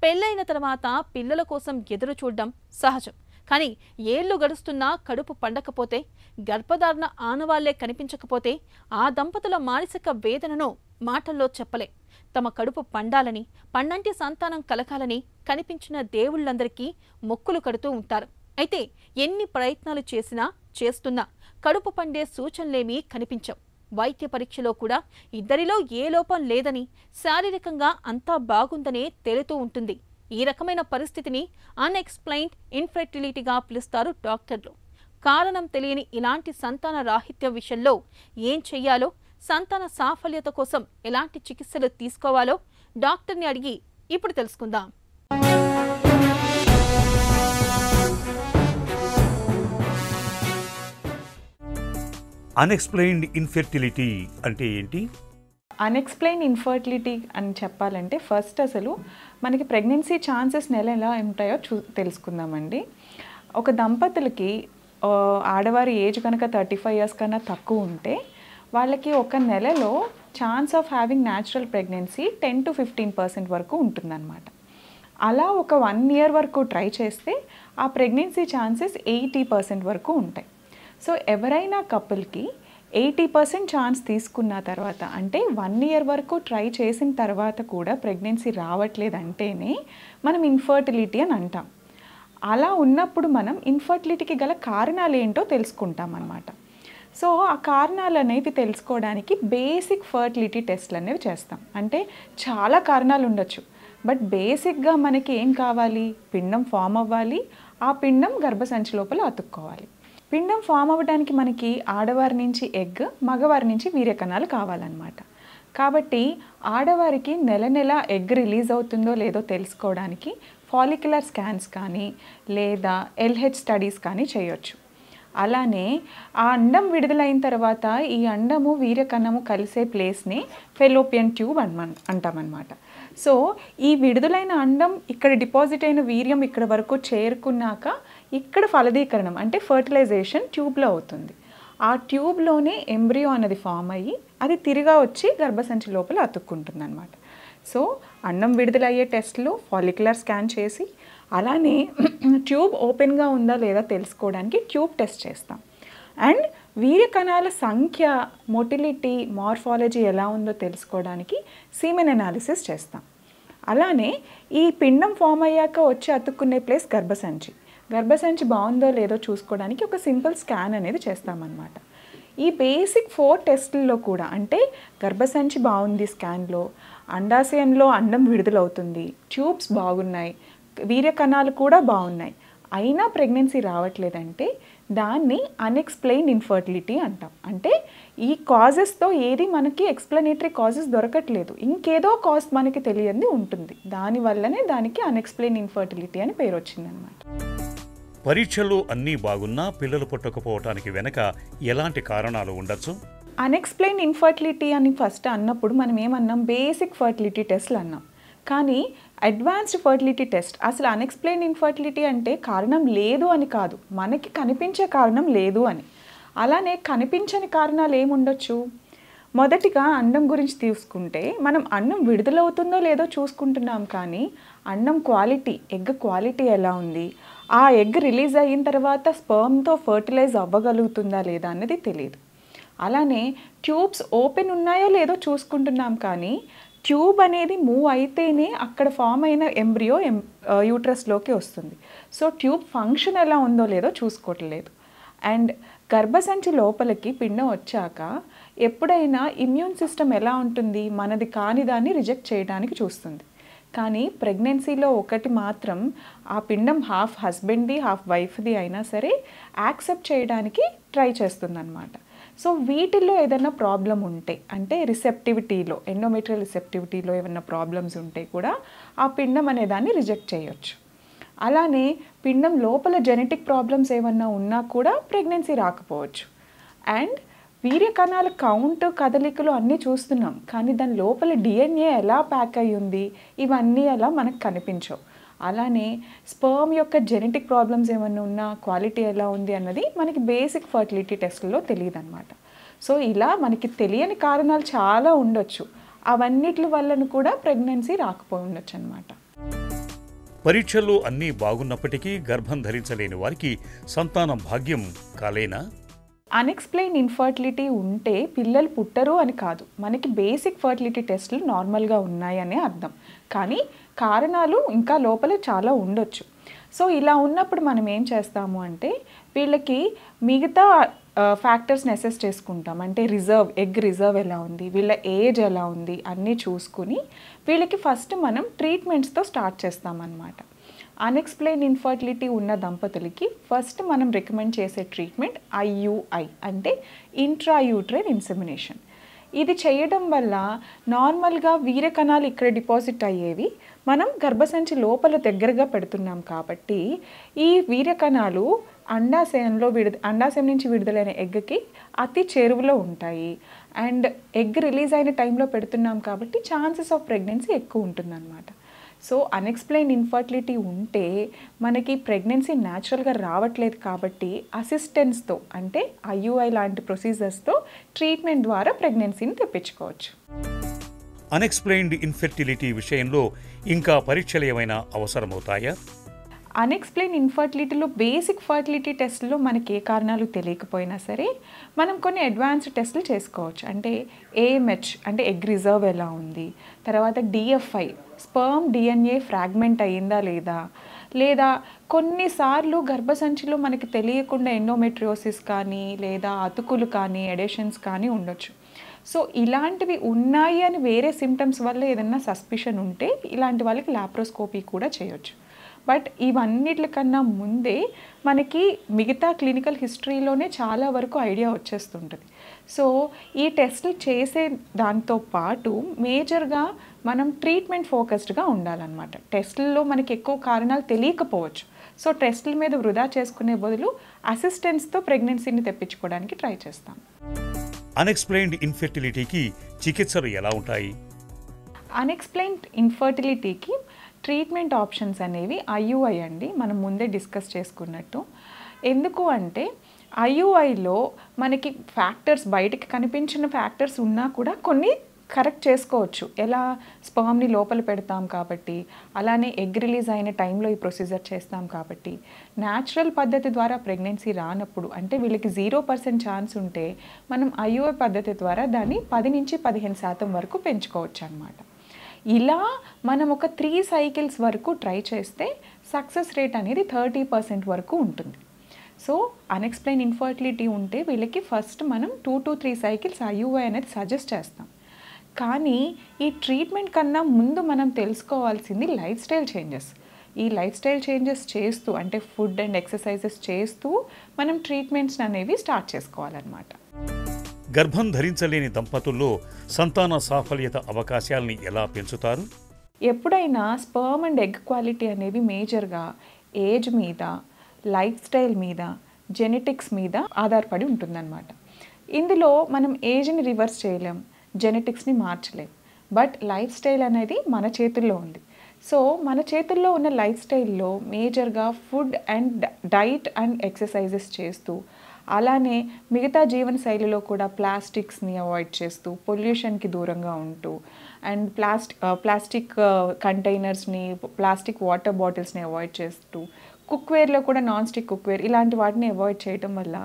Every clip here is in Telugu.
పెళ్ళైన తర్వాత పిల్లల కోసం ఎదురు చూడడం సహజం. కానీ ఏళ్లు గడుస్తున్నా కడుపు పండకపోతే, గర్భధారణ ఆనవాళ్లే కనిపించకపోతే ఆ దంపతుల మానసిక వేదనను మాటల్లో చెప్పలే. తమ కడుపు పండాలని, పండంటి సంతానం కలగాలని కనిపించిన దేవుళ్ళందరికీ మొక్కులు కడుతూ ఉంటారు. అయితే ఎన్ని ప్రయత్నాలు చేస్తున్నా కడుపు పండే సూచనలేమీ కనిపించవు. వైద్య పరీక్షలో కూడా ఇద్దరిలో ఏ లోపం లేదని, శారీరకంగా అంతా బాగుందనే తేలుతూ ఉంటుంది. ఈ రకమైన పరిస్థితిని అన్ఎక్స్ప్లెయిన్డ్ ఇన్ఫెర్టిలిటీగా పిలుస్తారు డాక్టర్లు. కారణం తెలియని ఇలాంటి సంతాన రాహిత్య విషయంలో ఏం చెయ్యాలో, సంతాన సాఫల్యత కోసం ఎలాంటి చికిత్సలు తీసుకోవాలో డాక్టర్ని అడిగి ఇప్పుడు తెలుసుకుందాం. అన్ఎక్స్ప్లెయిన్డ్ ఇన్ఫెర్టిలిటీ అంటే ఏంటి? అన్ఎక్స్ప్లెయిన్ ఇన్ఫర్టిలిటీ అని చెప్పాలంటే ఫస్ట్ అసలు మనకి ప్రెగ్నెన్సీ ఛాన్సెస్ ఎలా ఉంటాయో తెలుసుకుందామండి. ఒక దంపతులకి ఆడవారి ఏజ్ కనుక 35 years కన్నా తక్కువ ఉంటే వాళ్ళకి ఒక నెలలో chance of having natural pregnancy 10 to 15% వరకు ఉంటుందన్నమాట. అలా ఒక 1 year వరకు ట్రై చేస్తే ఆ ప్రెగ్నెన్సీ ఛాన్సెస్ 80% వరకు ఉంటాయి. సో ఎవరైనా కపుల్కి 80% ఛాన్స్ తీసుకున్న తర్వాత, అంటే 1 year వరకు ట్రై చేసిన తర్వాత కూడా ప్రెగ్నెన్సీ రావట్లేదంటేనే మనం ఇన్ఫర్టిలిటీ అని అంటాం. అలా ఉన్నప్పుడు మనం ఇన్ఫర్టిలిటీకి గల కారణాలు ఏంటో తెలుసుకుంటాం అన్నమాట. సో ఆ కారణాలు అనేవి తెలుసుకోవడానికి బేసిక్ ఫర్టిలిటీ టెస్ట్లు అనేవి చేస్తాం. అంటే చాలా కారణాలు ఉండొచ్చు, బట్ బేసిక్గా మనకి ఏం కావాలి? పిండం ఫామ్ అవ్వాలి, ఆ పిండం గర్భసంచి లోపల అతుక్కోవాలి. పిండం ఫామ్ అవ్వడానికి మనకి ఆడవారి నుంచి ఎగ్, మగవారి నుంచి వీర్యకణాలు కావాలన్నమాట. కాబట్టి ఆడవారికి నెల ఎగ్ రిలీజ్ అవుతుందో లేదో తెలుసుకోవడానికి ఫాలిక్యులర్ స్కాన్స్ కానీ లేదా LH స్టడీస్ కానీ చేయొచ్చు. అలానే ఆ అండం విడుదలైన తర్వాత ఈ అండము వీర్యకణము కలిసే ప్లేస్ని ఫెలోపియన్ ట్యూబ్ అంటామన్నమాట. సో ఈ విడుదలైన అండం ఇక్కడ డిపాజిట్ అయిన వీర్యం ఇక్కడ వరకు చేరుకున్నాక ఇక్కడ ఫలదీకరణం అంటే ఫర్టిలైజేషన్ ట్యూబ్లో అవుతుంది. ఆ ట్యూబ్లోనే ఎంబ్రియో అన్నది ఫామ్ అయ్యి అది తిరిగా వచ్చి గర్భసంచి లోపల అతుక్కుంటుంది అన్నమాట. సో అండం విడుదలయ్యే టెస్ట్లో ఫాలిక్యులర్ స్కాన్ చేసి, అలానే ట్యూబ్ ఓపెన్గా ఉందా లేదా తెలుసుకోవడానికి ట్యూబ్ టెస్ట్ చేస్తాం. అండ్ వీర్యకణాల సంఖ్య, మొటిలిటీ, మార్ఫాలజీ ఎలా ఉందో తెలుసుకోవడానికి సీమెన్ అనాలిసిస్ చేస్తాం. అలానే ఈ పిండం ఫామ్ అయ్యాక వచ్చి అతుక్కునే ప్లేస్ గర్భసంచి బాగుందో లేదో చూసుకోవడానికి ఒక సింపుల్ స్కాన్ అనేది చేస్తామన్నమాట. ఈ బేసిక్ 4 టెస్టుల్లో కూడా, అంటే గర్భసంచి బాగుంది స్కాన్లో, అండాశయంలో అండం విడుదలవుతుంది, ట్యూబ్స్ బాగున్నాయి, వీర్యకణాలు కూడా బాగున్నాయి, అయినా ప్రెగ్నెన్సీ రావట్లేదంటే దాన్ని అన్ఎక్స్ప్లెయిన్డ్ ఇన్ఫర్టిలిటీ అంటాం. అంటే ఈ కాజెస్తో ఏది మనకి ఎక్స్ప్లెనేటరీ కాజెస్ దొరకట్లేదు, ఇంకేదో కాజ్ మనకి తెలియంది ఉంటుంది, దానివల్లనే దానికి అన్ఎక్స్ప్లెయిన్డ్ ఇన్ఫర్టిలిటీ అని పేరు వచ్చిందనమాట. పరీక్షలు అన్నీ బాగున్నా పిల్లలు పుట్టకపోవటానికి వెనక ఎలాంటి కారణాలు ఉండొచ్చు? అన్ఎక్స్ప్లెయిన్డ్ ఇన్ఫర్టిలిటీ అని ఫస్ట్ అన్నప్పుడు మనం ఏమన్నాం? బేసిక్ ఫర్టిలిటీ టెస్ట్లు అన్నాం. కానీ అడ్వాన్స్డ్ ఫర్టిలిటీ టెస్ట్, అసలు అన్ఎక్స్ప్లెయిన్డ్ ఇన్ఫర్టిలిటీ అంటే కారణం లేదు అని కాదు, మనకి కనిపించే కారణం లేదు అని. అలానే కనిపించని కారణాలు ఏముండొచ్చు? మొదటిగా అండం గురించి తీసుకుంటే మనం అండం విడుదలవుతుందో లేదో చూసుకుంటున్నాం, కానీ అండం క్వాలిటీ, ఎగ్ క్వాలిటీ ఎలా ఉంది, ఆ ఎగ్ రిలీజ్ అయిన తర్వాత స్పర్మ్తో ఫర్టిలైజ్ అవ్వగలుగుతుందా లేదా అన్నది తెలియదు. అలానే ట్యూబ్స్ ఓపెన్ ఉన్నాయో లేదో చూసుకుంటున్నాం, కానీ ట్యూబ్ అనేది మూవ్ అయితేనే అక్కడ ఫామ్ అయిన ఎంబ్రియో యూట్రస్లోకి వస్తుంది. సో ట్యూబ్ ఫంక్షన్ ఎలా ఉందో లేదో చూసుకోవట్లేదు. అండ్ గర్భసంచి లోపలికి పిండం వచ్చాక ఎప్పుడైనా ఇమ్యూన్ సిస్టమ్ ఎలా ఉంటుంది? మనది కాని దాన్ని రిజెక్ట్ చేయడానికి చూస్తుంది. కానీ ప్రెగ్నెన్సీలో ఒకటి మాత్రం ఆ పిండం హాఫ్ హస్బెండ్ది హాఫ్ వైఫ్ది అయినా సరే యాక్సెప్ట్ చేయడానికి ట్రై చేస్తుందన్నమాట. సో వీటిల్లో ఏదైనా ప్రాబ్లం ఉంటే, అంటే రిసెప్టివిటీలో, ఎండోమెట్రియల్ రిసెప్టివిటీలో ఏమైనా ప్రాబ్లమ్స్ ఉంటే కూడా ఆ పిండం అనే దాన్ని రిజెక్ట్ చేయొచ్చు. అలానే పిండం లోపల జెనెటిక్ ప్రాబ్లమ్స్ ఏమన్నా ఉన్నా కూడా ప్రెగ్నెన్సీ రాకపోవచ్చు. అండ్ వీర్యకణాల కౌంట్, కదలికలు అన్నీ చూస్తున్నాం, కానీ దాని లోపల DNA ఎలా ప్యాక్ అయి ఉంది ఇవన్నీ అలా మనకు కనిపించవు. అలానే స్పర్మ్ యొక్క జెనెటిక్ ప్రాబ్లమ్స్ ఏమన్నా ఉన్నా, క్వాలిటీ ఎలా ఉంది అన్నది మనకి బేసిక్ ఫర్టిలిటీ టెస్ట్లో తెలియదు అనమాట. సో ఇలా మనకి తెలియని కారణాలు చాలా ఉండొచ్చు, అవన్నిటి వలన కూడా ప్రెగ్నెన్సీ రాకపోయి ఉండొచ్చు అనమాట. పరీక్షల్లో అన్నీ బాగున్నప్పటికీ గర్భం ధరించలేని వారికి సంతానం భాగ్యం కాలేనా? అన్ఎక్స్ప్లెయిన్ ఇన్ఫర్టిలిటీ ఉంటే పిల్లలు పుట్టరు అని కాదు, మనకి బేసిక్ ఫర్టిలిటీ టెస్టులు నార్మల్గా ఉన్నాయనే అర్థం. కానీ కారణాలు ఇంకా లోపల చాలా ఉండొచ్చు. సో ఇలా ఉన్నప్పుడు మనం ఏం చేస్తాము అంటే వీళ్ళకి మిగతా ఫ్యాక్టర్స్ని అసెస్ చేసుకుంటాం. అంటే ఎగ్ రిజర్వ్ ఎలా ఉంది, వీళ్ళ ఏజ్ ఎలా ఉంది అన్నీ చూసుకుని వీళ్ళకి ఫస్ట్ మనం ట్రీట్మెంట్స్తో స్టార్ట్ చేస్తామన్నమాట. అన్ఎక్స్ప్లెయిన్ ఇన్ఫర్టిలిటీ ఉన్న దంపతులకి ఫస్ట్ మనం రికమెండ్ చేసే ట్రీట్మెంట్ IUI అంటే ఇంట్రాయూట్రైన్ ఇన్సెమినేషన్. ఇది చేయడం వల్ల నార్మల్గా వీర్యకణాలు ఇక్కడ డిపాజిట్ అయ్యేవి మనం గర్భసంచి లోపల దగ్గరగా పెడుతున్నాం కాబట్టి ఈ వీర్యకణాలు అండాశయం నుంచి విడుదలైన ఎగ్కి అతి చేరువలో ఉంటాయి. అండ్ ఎగ్ రిలీజ్ అయిన టైంలో పెడుతున్నాం కాబట్టి ఛాన్సెస్ ఆఫ్ ప్రెగ్నెన్సీ ఎక్కువ ఉంటుందన్నమాట. సో అన్ఎక్స్ప్లెయిన్ ఇన్ఫర్టిలిటీ ఉంటే మనకి ప్రెగ్నెన్సీ న్యాచురల్గా రావట్లేదు కాబట్టి అసిస్టెన్స్తో అంటే IUI లాంటి ప్రొసీజర్స్తో ట్రీట్మెంట్ ద్వారా ప్రెగ్నెన్సీని తెప్పించుకోవచ్చు. అన్ఎక్స్ప్లెయిన్డ్ ఇన్ఫెర్టిలిటీ విషయంలో ఇంకా పరీక్షలు ఏమైనా అవసరమవుతాయా? అన్ఎక్స్ప్లెయిన్ ఇన్ఫర్టిలిటీలో బేసిక్ ఫర్టిలిటీ టెస్ట్లో మనకి ఏ కారణాలు తెలియకపోయినా సరే మనం కొన్ని అడ్వాన్స్డ్ టెస్టులు చేసుకోవచ్చు. అంటే AMH అంటే ఎగ్ రిజర్వ్ ఎలా ఉంది, తర్వాత DFI స్పర్మ్ DNA ఫ్రాగ్మెంట్ అయ్యిందా లేదా కొన్నిసార్లు గర్భసంచిలో మనకి తెలియకుండా ఎండోమెట్రియోసిస్ కానీ లేదా అతుకులు కానీ ఎడేషన్స్ కానీ ఉండొచ్చు. సో ఇలాంటివి ఉన్నాయి అని వేరే సిమ్టమ్స్ వల్ల ఏదైనా సస్పిషన్ ఉంటే ఇలాంటి వాళ్ళకి లాప్రోస్కోపీ కూడా చేయొచ్చు. బట్ ఇవన్నిటికన్నా ముందే మనకి మిగతా క్లినికల్ హిస్టరీలోనే చాలా వరకు ఐడియా వచ్చేస్తుంటుంది. సో ఈ టెస్టులు చేసే దాంతో పాటు మేజర్గా మనం ట్రీట్మెంట్ ఫోకస్డ్గా ఉండాలన్నమాట. టెస్టుల్లో మనకి ఎక్కువ కారణాలు తెలియకపోవచ్చు. సో టెస్టుల మీద వృధా చేసుకునే బదులు అసిస్టెన్స్తో ప్రెగ్నెన్సీని తెప్పించుకోవడానికి ట్రై చేస్తాం. అన్ఎక్స్ప్లెయిన్డ్ ఇన్ఫెర్టిలిటీకి చికిత్సలు ఎలా ఉంటాయి? అన్ఎక్స్ప్లెయిన్డ్ ఇన్ఫర్టిలిటీకి ట్రీట్మెంట్ ఆప్షన్స్ అనేవి IUI అండి, మనం ముందే డిస్కస్ చేసుకున్నట్టు. ఎందుకు అంటే IUIలో మనకి ఫ్యాక్టర్స్ బయటకి కనిపించిన ఫ్యాక్టర్స్ ఉన్నా కూడా కొన్ని కరెక్ట్ చేసుకోవచ్చు. ఎలా స్పర్మ్ని లోపల పెడతాం కాబట్టి, అలానే ఎగ్ రిలీజ్ అయిన టైంలో ఈ ప్రొసీజర్ చేస్తాం కాబట్టి, న్యాచురల్ పద్ధతి ద్వారా ప్రెగ్నెన్సీ రానప్పుడు అంటే వీళ్ళకి 0% ఛాన్స్ ఉంటే మనం IUI పద్ధతి ద్వారా దాన్ని 10 నుంచి 15% వరకు పెంచుకోవచ్చు అన్నమాట. ఇలా మనం ఒక 3 సైకిల్స్ వరకు ట్రై చేస్తే సక్సెస్ రేట్ అనేది 30% వరకు ఉంటుంది. సో అన్ఎక్స్ప్లెయిన్ ఇన్ఫర్టిలిటీ ఉంటే వీళ్ళకి ఫస్ట్ మనం 2 to 3 సైకిల్స్ IUI అనేది సజెస్ట్ చేస్తాం. కానీ ఈ ట్రీట్మెంట్ కన్నా ముందు మనం తెలుసుకోవాల్సింది లైఫ్ స్టైల్ చేంజెస్. ఈ లైఫ్ స్టైల్ చేంజెస్ చేస్తూ అంటే ఫుడ్ అండ్ ఎక్సర్సైజెస్ చేస్తూ మనం ట్రీట్మెంట్స్ అనేవి స్టార్ట్ చేసుకోవాలన్నమాట. గర్భం ధరించలేని దంపతుల్లో సంతాన సాఫల్యత అవకాశాలని ఎలా పెంచుతారు? ఎప్పుడైనా స్పర్మ్ అండ్ ఎగ్ క్వాలిటీ అనేవి మేజర్గా ఏజ్ మీద, లైఫ్ స్టైల్ మీద, జెనెటిక్స్ మీద ఆధారపడి ఉంటుందన్నమాట. ఇందులో మనం ఏజ్ని రివర్స్ చేయలేం, జెనెటిక్స్ని మార్చలేం. బట్ లైఫ్ స్టైల్ అనేది మన చేతుల్లో ఉంది. సో మన చేతుల్లో ఉన్న లైఫ్ స్టైల్లో మేజర్గా food and diet and exercises చేస్తూ, అలానే మిగతా జీవన శైలిలో కూడా ప్లాస్టిక్స్ని అవాయిడ్ చేస్తూ, పొల్యూషన్కి దూరంగా ఉంటూ, అండ్ ప్లాస్టిక్ కంటైనర్స్ని, ప్లాస్టిక్ వాటర్ బాటిల్స్ని అవాయిడ్ చేస్తూ, కుక్వేర్లో కూడా నాన్ స్టిక్ కుక్వేర్ ఇలాంటి వాటిని అవాయిడ్ చేయడం వల్ల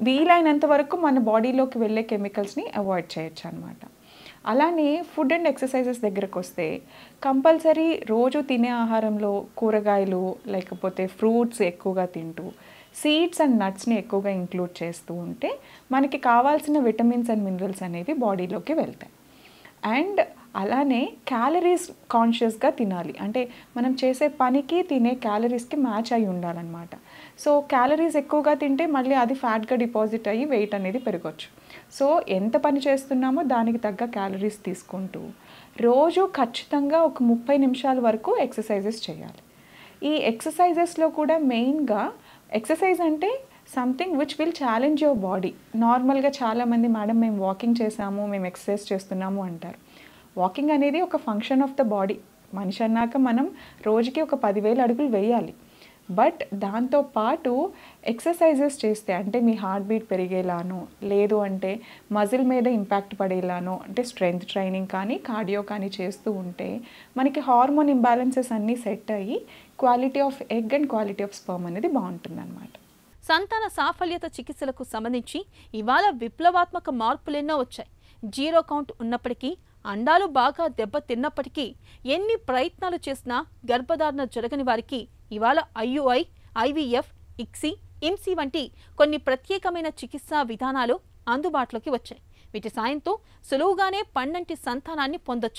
వీలైనంత వరకు మన బాడీలోకి వెళ్ళే కెమికల్స్ని అవాయిడ్ చేయొచ్చు అన్నమాట. అలానే ఫుడ్ అండ్ ఎక్సర్సైజెస్ దగ్గరకు వస్తే కంపల్సరీ రోజు తినే ఆహారంలో కూరగాయలు లేకపోతే ఫ్రూట్స్ ఎక్కువగా తింటూ, సీడ్స్ అండ్ నట్స్ని ఎక్కువగా ఇంక్లూడ్ చేస్తూ ఉంటే మనకి కావాల్సిన విటమిన్స్ అండ్ మినరల్స్ అనేవి బాడీలోకి వెళ్తాయి. అండ్ అలానే క్యాలరీస్ కాన్షియస్గా తినాలి. అంటే మనం చేసే పనికి తినే క్యాలరీస్కి మ్యాచ్ అయి ఉండాలన్నమాట. సో క్యాలరీస్ ఎక్కువగా తింటే మళ్ళీ అది ఫ్యాట్గా డిపాజిట్ అయ్యి వెయిట్ అనేది పెరగచ్చు. సో ఎంత పని చేస్తున్నామో దానికి తగ్గ క్యాలరీస్ తీసుకుంటూ రోజు ఖచ్చితంగా ఒక 30 నిమిషాల వరకు ఎక్సర్సైజెస్ చేయాలి. ఈ ఎక్సర్సైజెస్లో కూడా మెయిన్గా ఎక్సర్సైజ్ అంటే something which will challenge your body. నార్మల్గా చాలామంది మేడం మేము వాకింగ్ చేసాము, మేము ఎక్సర్సైజ్ చేస్తున్నాము అంటారు. వాకింగ్ అనేది ఒక ఫంక్షన్ ఆఫ్ ద బాడీ. మనిషి అన్నాక మనం రోజుకి ఒక 10,000 అడుగులు వేయాలి. బట్ దాంతో పాటు ఎక్సర్సైజెస్ చేస్తే అంటే మీ హార్ట్ బీట్ పెరిగేలానో లేదు అంటే మజిల్ మీద ఇంపాక్ట్ పడేలానో అంటే స్ట్రెంగ్త్ ట్రైనింగ్ కానీ కార్డియో కానీ చేస్తూ ఉంటే మనకి హార్మోన్ ఇంబ్యాలెన్సెస్ అన్నీ సెట్ అయ్యి quality of egg and quality of sperm అనేది బాగుంటుందన్నమాట. సంతాన సాఫల్యత చికిత్సలకు సంబంధించి ఇవాళ విప్లవాత్మక మార్పులెన్నో వచ్చాయి. జీరో కౌంట్ ఉన్నప్పటికీ, అండాలు బాగా దెబ్బతిన్నప్పటికీ, ఎన్ని ప్రయత్నాలు చేసినా గర్భధారణ జరగని వారికి ఇవాళ IUI, IVF, ICSI, IMSI వంటి కొన్ని ప్రత్యేకమైన చికిత్సా విధానాలు అందుబాటులోకి వచ్చాయి. వీటి సాయంతో సులువుగానే పండంటి సంతానాన్ని పొందొచ్చు.